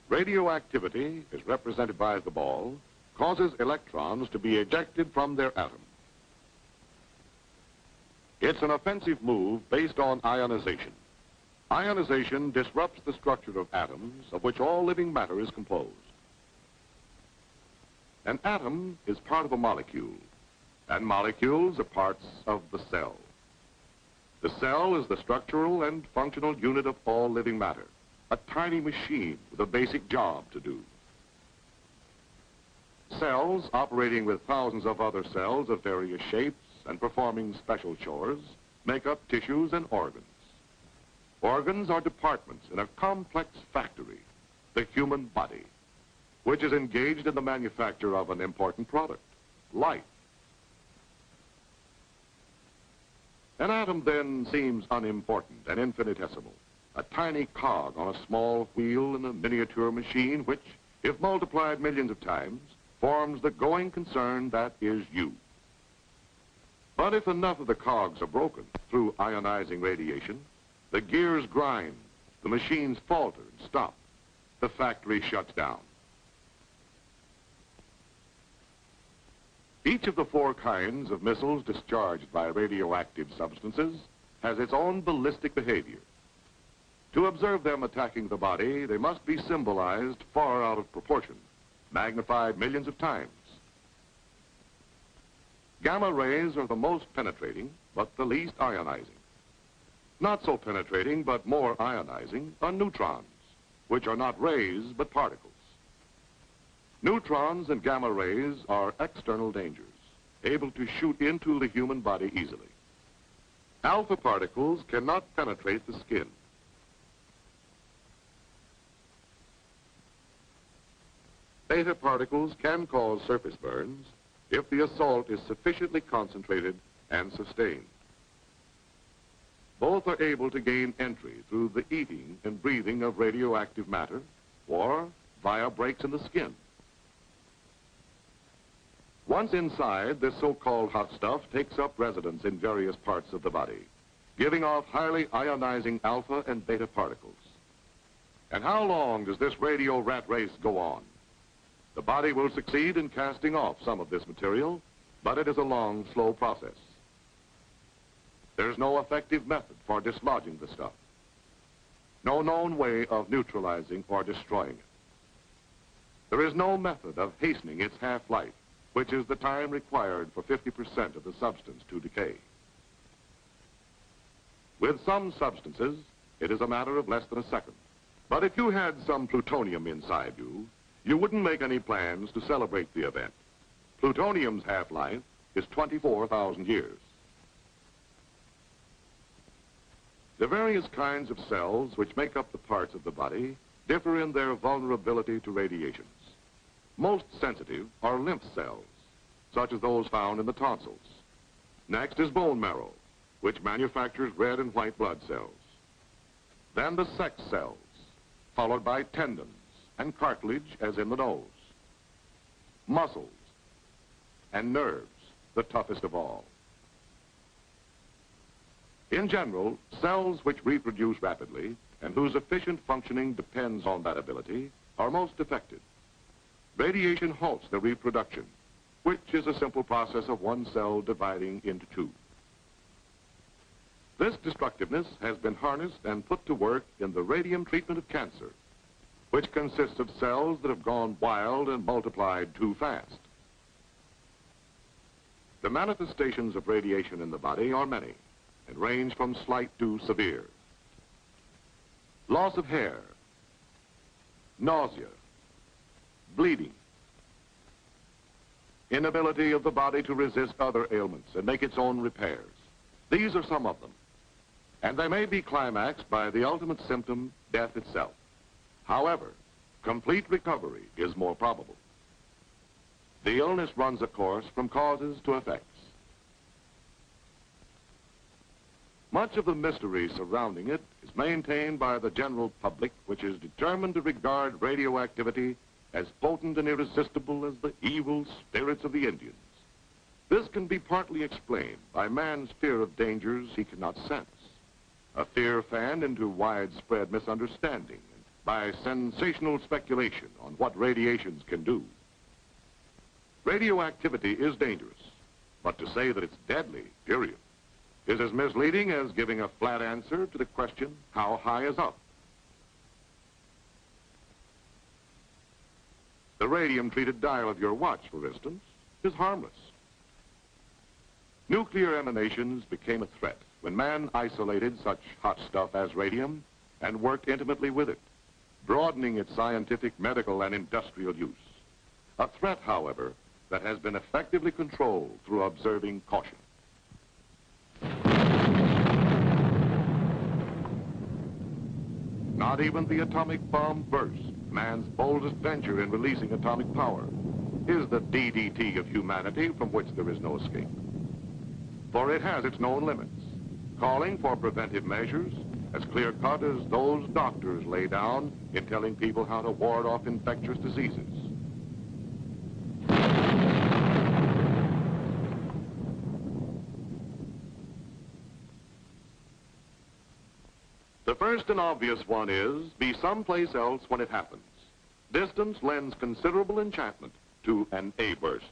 Radioactivity, as represented by the ball, causes electrons to be ejected from their atom. It's an offensive move based on ionization. Ionization disrupts the structure of atoms of which all living matter is composed. An atom is part of a molecule, and molecules are parts of the cell. The cell is the structural and functional unit of all living matter, a tiny machine with a basic job to do. Cells operating with thousands of other cells of various shapes and performing special chores make up tissues and organs. Organs are departments in a complex factory, the human body, which is engaged in the manufacture of an important product, life. An atom then seems unimportant and infinitesimal, a tiny cog on a small wheel in a miniature machine which, if multiplied millions of times, forms the going concern that is you. But if enough of the cogs are broken through ionizing radiation, the gears grind, the machines falter and stop, the factory shuts down. Each of the 4 kinds of missiles discharged by radioactive substances has its own ballistic behavior. To observe them attacking the body, they must be symbolized far out of proportion, magnified millions of times. Gamma rays are the most penetrating, but the least ionizing. Not so penetrating, but more ionizing, are neutrons, which are not rays, but particles. Neutrons and gamma rays are external dangers, able to shoot into the human body easily. Alpha particles cannot penetrate the skin. Beta particles can cause surface burns if the assault is sufficiently concentrated and sustained. Both are able to gain entry through the eating and breathing of radioactive matter or via breaks in the skin. Once inside, this so-called hot stuff takes up residence in various parts of the body, giving off highly ionizing alpha and beta particles. And how long does this radio rat race go on? The body will succeed in casting off some of this material, but it is a long, slow process. There's no effective method for dislodging the stuff. No known way of neutralizing or destroying it. There is no method of hastening its half-life, which is the time required for 50% of the substance to decay. With some substances, it is a matter of less than a second. But if you had some plutonium inside you, you wouldn't make any plans to celebrate the event. Plutonium's half-life is 24,000 years. The various kinds of cells which make up the parts of the body differ in their vulnerability to radiations. Most sensitive are lymph cells, such as those found in the tonsils. Next is bone marrow, which manufactures red and white blood cells. Then the sex cells, followed by tendons and cartilage, as in the nose, muscles, and nerves, the toughest of all. In general, cells which reproduce rapidly and whose efficient functioning depends on that ability are most affected. Radiation halts their reproduction, which is a simple process of one cell dividing into 2. This destructiveness has been harnessed and put to work in the radium treatment of cancer, which consists of cells that have gone wild and multiplied too fast. The manifestations of radiation in the body are many and range from slight to severe. Loss of hair, nausea, bleeding, inability of the body to resist other ailments and make its own repairs. These are some of them, and they may be climaxed by the ultimate symptom, death itself. However, complete recovery is more probable. The illness runs a course from causes to effects. Much of the mystery surrounding it is maintained by the general public, which is determined to regard radioactivity as potent and irresistible as the evil spirits of the Indians. This can be partly explained by man's fear of dangers he cannot sense, a fear fanned into widespread misunderstanding and by sensational speculation on what radiations can do. Radioactivity is dangerous, but to say that it's deadly, period, is as misleading as giving a flat answer to the question, how high is up? The radium-treated dial of your watch, for instance, is harmless. Nuclear emanations became a threat when man isolated such hot stuff as radium and worked intimately with it, broadening its scientific, medical, and industrial use. A threat, however, that has been effectively controlled through observing caution. Not even the atomic bomb burst, man's boldest venture in releasing atomic power, is the DDT of humanity from which there is no escape. For it has its known limits, calling for preventive measures as clear-cut as those doctors lay down in telling people how to ward off infectious diseases. The first and obvious one is, be someplace else when it happens. Distance lends considerable enchantment to an A burst.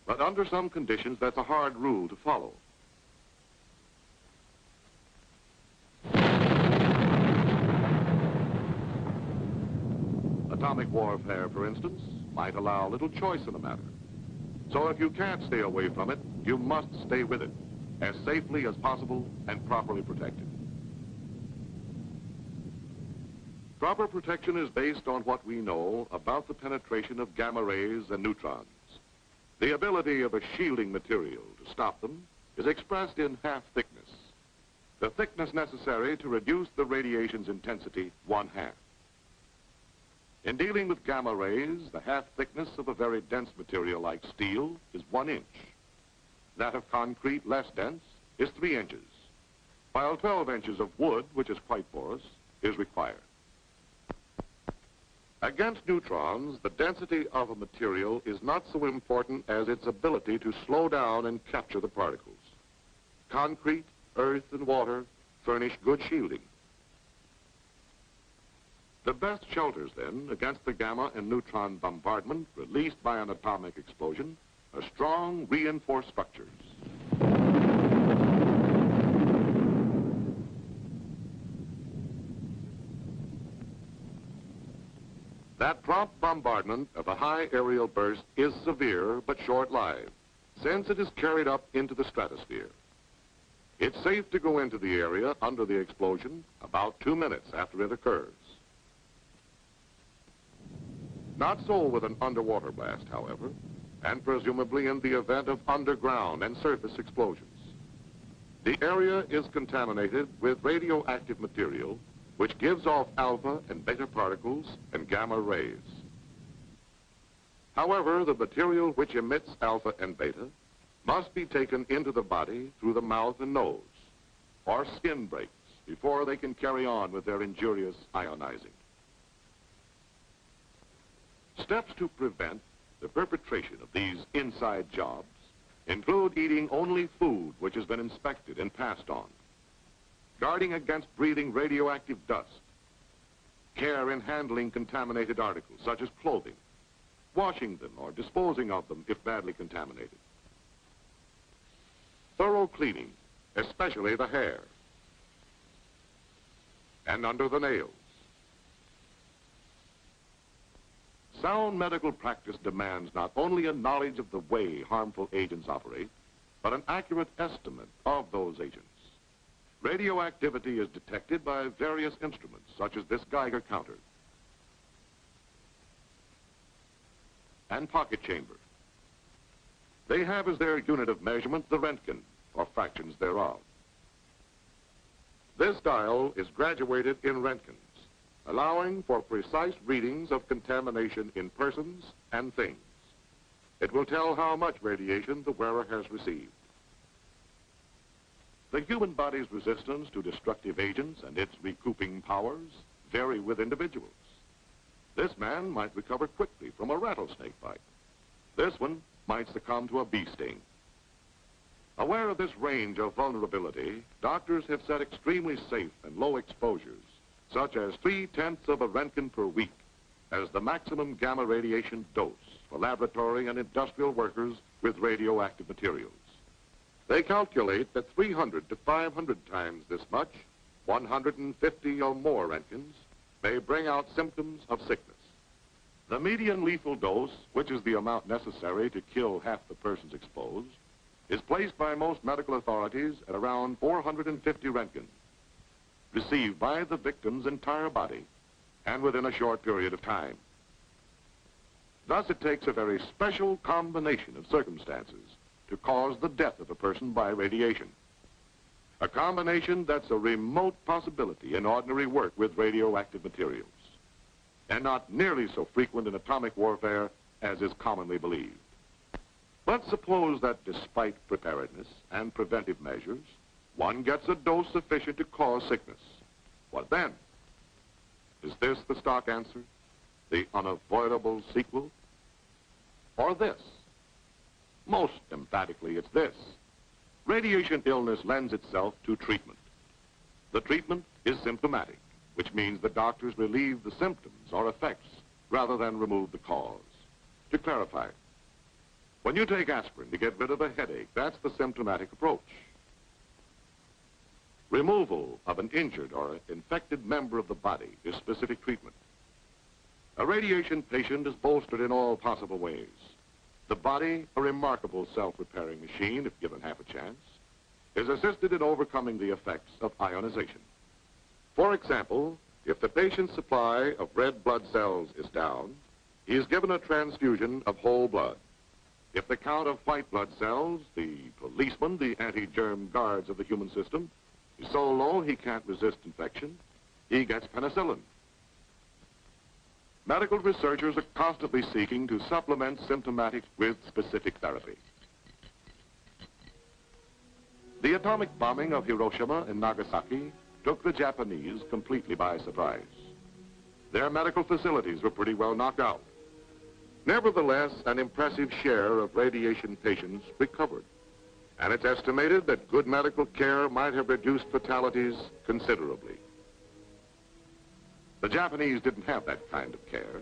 But under some conditions, that's a hard rule to follow. Atomic warfare, for instance, might allow little choice in the matter. So if you can't stay away from it, you must stay with it, as safely as possible and properly protected. Proper protection is based on what we know about the penetration of gamma rays and neutrons. The ability of a shielding material to stop them is expressed in half thickness, the thickness necessary to reduce the radiation's intensity 1/2. In dealing with gamma rays, the half thickness of a very dense material like steel is 1 inch. That of concrete, less dense, is 3 inches, while 12 inches of wood, which is quite porous, is required. Against neutrons, the density of a material is not so important as its ability to slow down and capture the particles. Concrete, earth, and water furnish good shielding. The best shelters, then, against the gamma and neutron bombardment released by an atomic explosion are strong, reinforced structures. That prompt bombardment of a high aerial burst is severe but short-lived, since it is carried up into the stratosphere. It's safe to go into the area under the explosion about 2 minutes after it occurs. Not so with an underwater blast, however, and presumably in the event of underground and surface explosions. The area is contaminated with radioactive material which gives off alpha and beta particles and gamma rays. However, the material which emits alpha and beta must be taken into the body through the mouth and nose, or skin breaks, before they can carry on with their injurious ionizing. Steps to prevent the perpetration of these inside jobs include eating only food which has been inspected and passed on, guarding against breathing radioactive dust, care in handling contaminated articles such as clothing, washing them or disposing of them if badly contaminated, thorough cleaning, especially the hair and under the nails. Sound medical practice demands not only a knowledge of the way harmful agents operate, but an accurate estimate of those agents. Radioactivity is detected by various instruments, such as this Geiger counter and pocket chamber. They have as their unit of measurement the Röntgen, or fractions thereof. This dial is graduated in Röntgens, allowing for precise readings of contamination in persons and things. It will tell how much radiation the wearer has received. The human body's resistance to destructive agents and its recouping powers vary with individuals. This man might recover quickly from a rattlesnake bite. This one might succumb to a bee sting. Aware of this range of vulnerability, doctors have set extremely safe and low exposures such as 3/10 of a Roentgen per week, as the maximum gamma radiation dose for laboratory and industrial workers with radioactive materials. They calculate that 300 to 500 times this much, 150 or more Roentgens, may bring out symptoms of sickness. The median lethal dose, which is the amount necessary to kill half the persons exposed, is placed by most medical authorities at around 450 Roentgens, received by the victim's entire body and within a short period of time. Thus, it takes a very special combination of circumstances to cause the death of a person by radiation. A combination that's a remote possibility in ordinary work with radioactive materials, and not nearly so frequent in atomic warfare as is commonly believed. But suppose that despite preparedness and preventive measures, one gets a dose sufficient to cause sickness. What then? Is this the stock answer? The unavoidable sequel? Or this? Most emphatically, it's this. Radiation illness lends itself to treatment. The treatment is symptomatic, which means the doctors relieve the symptoms or effects rather than remove the cause. To clarify, when you take aspirin to get rid of a headache, that's the symptomatic approach. Removal of an injured or infected member of the body is specific treatment. A radiation patient is bolstered in all possible ways. The body, a remarkable self-repairing machine, if given half a chance, is assisted in overcoming the effects of ionization. For example, if the patient's supply of red blood cells is down, he is given a transfusion of whole blood. If the count of white blood cells, the policemen, the anti-germ guards of the human system, is so low he can't resist infection, he gets penicillin. Medical researchers are constantly seeking to supplement symptomatic with specific therapy. The atomic bombing of Hiroshima and Nagasaki took the Japanese completely by surprise. Their medical facilities were pretty well knocked out. Nevertheless, an impressive share of radiation patients recovered, and it's estimated that good medical care might have reduced fatalities considerably. The Japanese didn't have that kind of care,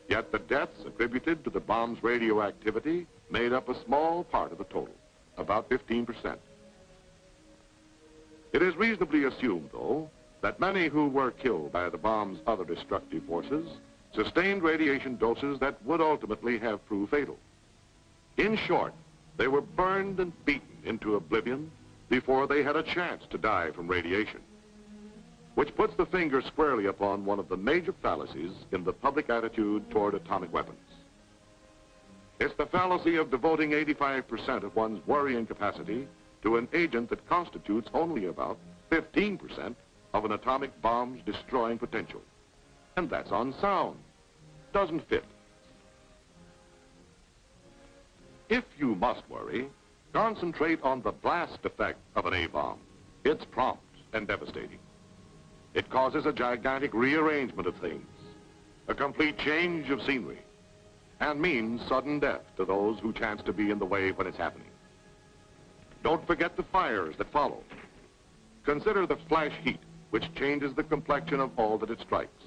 yet the deaths attributed to the bomb's radioactivity made up a small part of the total, about 15%. It is reasonably assumed, though, that many who were killed by the bomb's other destructive forces sustained radiation doses that would ultimately have proved fatal. In short, they were burned and beaten into oblivion before they had a chance to die from radiation, which puts the finger squarely upon one of the major fallacies in the public attitude toward atomic weapons. It's the fallacy of devoting 85% of one's worrying capacity to an agent that constitutes only about 15% of an atomic bomb's destroying potential. And that's unsound. Doesn't fit. If you must worry, concentrate on the blast effect of an A-bomb. It's prompt and devastating. It causes a gigantic rearrangement of things, a complete change of scenery, and means sudden death to those who chance to be in the way when it's happening. Don't forget the fires that follow. Consider the flash heat, which changes the complexion of all that it strikes.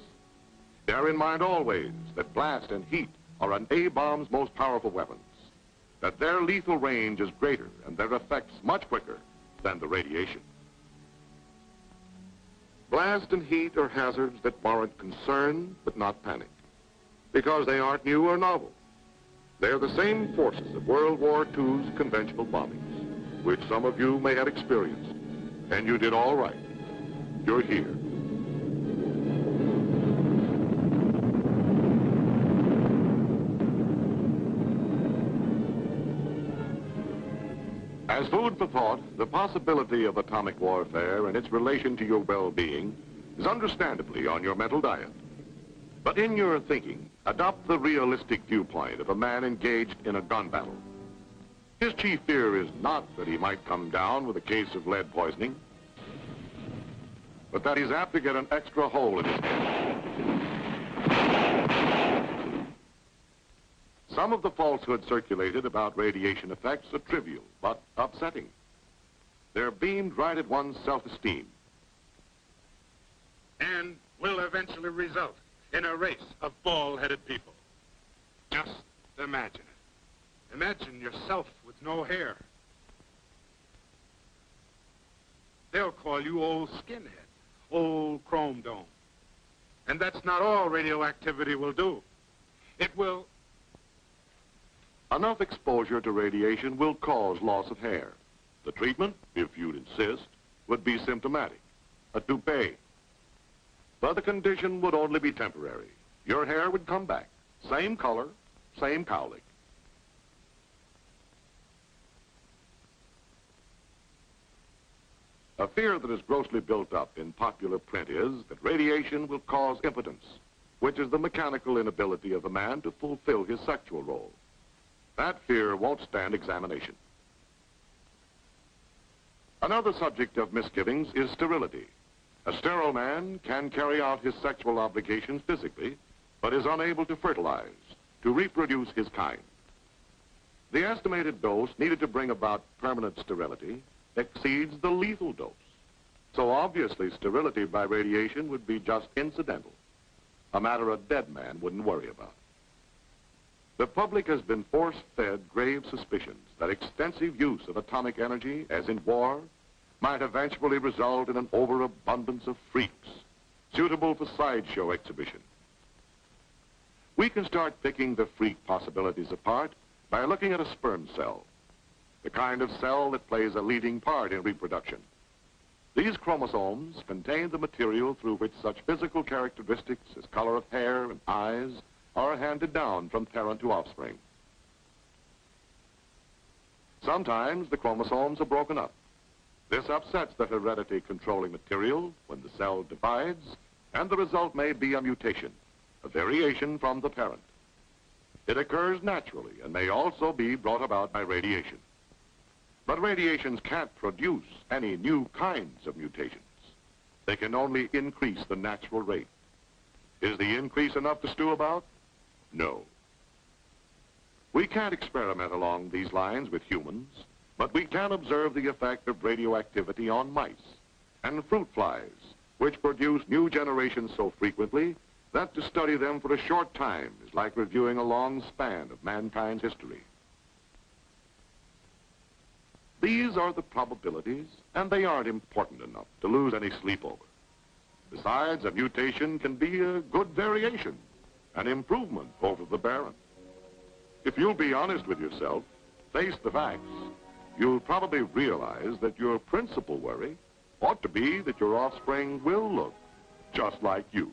Bear in mind always that blast and heat are an A-bomb's most powerful weapons, that their lethal range is greater and their effects much quicker than the radiation. Blast and heat are hazards that warrant concern but not panic, because they aren't new or novel. They're the same forces of World War II's conventional bombings, which some of you may have experienced, and you did all right. You're here. As food for thought, the possibility of atomic warfare and its relation to your well-being is understandably on your mental diet. But in your thinking, adopt the realistic viewpoint of a man engaged in a gun battle. His chief fear is not that he might come down with a case of lead poisoning, but that he's apt to get an extra hole in his head. Some of the falsehoods circulated about radiation effects are trivial, but upsetting. They're beamed right at one's self-esteem. And will eventually result in a race of bald-headed people. Just imagine it. Imagine yourself with no hair. They'll call you old skinhead, old chrome dome. And that's not all radioactivity will do. It will... Enough exposure to radiation will cause loss of hair. The treatment, if you'd insist, would be symptomatic, a toupee. But the condition would only be temporary. Your hair would come back, same color, same cowlick. A fear that is grossly built up in popular print is that radiation will cause impotence, which is the mechanical inability of a man to fulfill his sexual role. That fear won't stand examination. Another subject of misgivings is sterility. A sterile man can carry out his sexual obligations physically, but is unable to fertilize, to reproduce his kind. The estimated dose needed to bring about permanent sterility exceeds the lethal dose. So obviously sterility by radiation would be just incidental, a matter a dead man wouldn't worry about. The public has been force-fed grave suspicions that extensive use of atomic energy, as in war, might eventually result in an overabundance of freaks, suitable for sideshow exhibition. We can start picking the freak possibilities apart by looking at a sperm cell, the kind of cell that plays a leading part in reproduction. These chromosomes contain the material through which such physical characteristics as color of hair and eyes are handed down from parent to offspring. Sometimes the chromosomes are broken up. This upsets the heredity controlling material when the cell divides, and the result may be a mutation, a variation from the parent. It occurs naturally and may also be brought about by radiation. But radiations can't produce any new kinds of mutations. They can only increase the natural rate. Is the increase enough to stew about? No. We can't experiment along these lines with humans, but we can observe the effect of radioactivity on mice and fruit flies, which produce new generations so frequently that to study them for a short time is like reviewing a long span of mankind's history. These are the probabilities, and they aren't important enough to lose any sleep over. Besides, a mutation can be a good variation, an improvement over the barren. If you'll be honest with yourself, face the facts, you'll probably realize that your principal worry ought to be that your offspring will look just like you.